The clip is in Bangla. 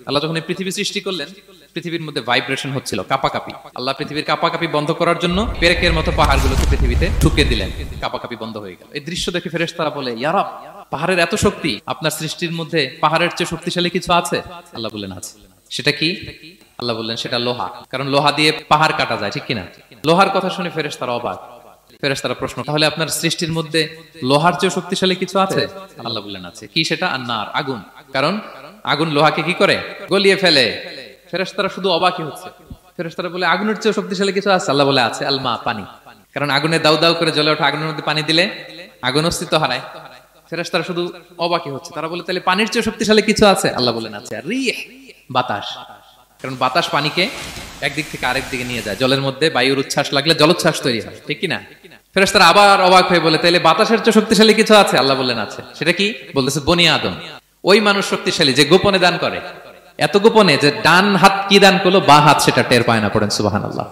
আল্লাহ যখন এই পৃথিবী সৃষ্টি করলেন, পৃথিবীর মধ্যে ভাইব্রেশন হচ্ছিল, কাঁপাকাঁপি। আল্লাহ পৃথিবীর কাঁপাকাঁপি বন্ধ করার জন্য পেরেকের মতো পাহাড়গুলোকে পৃথিবীতে ঠুকে দিলেন, কাঁপাকাঁপি বন্ধ হয়ে গেল। এই দৃশ্য দেখে ফেরেশতারা বলে, ইয়া রাব, পাহাড়ের এত শক্তি, আপনার সৃষ্টির মধ্যে পাহাড়ের চেয়ে শক্তিশালী কিছু আছে? আল্লাহ বললেন আছে। সেটা কি? আল্লাহ বললেন সেটা লোহা, কারণ লোহা দিয়ে পাহাড় কাটা যায়, ঠিক কিনা? লোহার কথা শুনে ফেরেশতারা অবাক। ফেরেশতারা প্রশ্ন, তাহলে আপনার সৃষ্টির মধ্যে লোহার চেয়ে শক্তিশালী কিছু আছে? আল্লাহ বললেন আছে। কি সেটা? আন্নার, আগুন। কারণ আগুন লোহাকে কি করে? গলিয়ে ফেলে। ফেরেশতারা শুধু অবাকই হচ্ছে। ফেরেশতারা বলে, আগুনের চেয়ে শক্তিশালী কিছু আছে? আল্লাহ বলে আছে, আলমা, পানি। কারণ আগুনে দাউ দাউ করে জ্বলে ওঠা আগুনের মধ্যে পানি দিলে আগুন অস্তিত্ব হারায়। ফেরেশতারা শুধু অবাকই হচ্ছে। তারা বলে, তাহলে পানির চেয়ে শক্তিশালী কিছু আছে? আল্লাহ বলেন আছে, রিহ, বাতাস। কারণ বাতাস পানিকে একদিক থেকে আরেক দিকে নিয়ে যায়। জলের মধ্যে বায়ুর উচ্ছ্বাস লাগলে জলোচ্ছ্বাস তৈরি হয়, ঠিক কিনা? ফেরেশতারা আবার অবাক হয়ে বলে, তাইলে বাতাসের চেয়ে শক্তিশালী কিছু আছে? আল্লাহ বললেন আছে। সেটা কি? বলতেছে বনি আদম। ওই মানুষ শক্তিশালী যে গোপনে দান করে, এত গোপনে যে ডান হাত কি দান করলো, বা হাত সেটা টের পায় না। পড়েন সুবহানাল্লাহ।